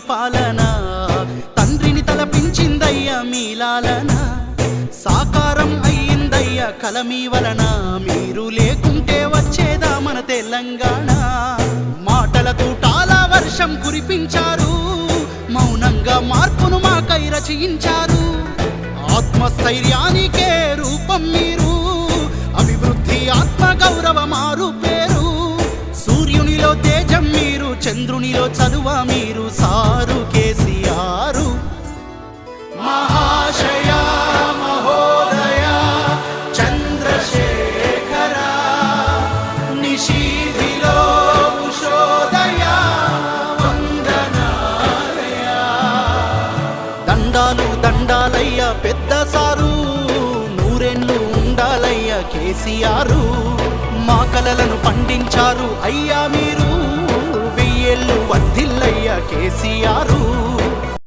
పాలన తండ్రిని తలపించిందయ్యా మీలాలన సాకారం అయ్యిందయ్యా కల మీ వలన మీరు లేకుంటే వచ్చేదా మన తెలంగాణ మాటల తూటాల వర్షం కురిపించారు మౌనంగా మార్పును మాకై రచయించారు ఆత్మస్థైర్యానికే రూపం మీరు అభివృద్ధి ఆత్మ గౌరవ మారు పేరు సూర్యునిలో తేజం మీరు చంద్రునిలో చదువ మీరు సారు కేసీఆర్ మహాశయ మహోదయ చంద్రశేఖర నిశీధిలో ఉషోదయ వందనాలయ దండాలు దండాలయ్య పెద్ద సారు నూరేండ్లు ఉండాలయ్య కేసీఆర్ మా కలలను పండించారు అయ్యా మీరు వెయ్యేళ్ళు వర్ధిల్లయ్య కేసీఆర్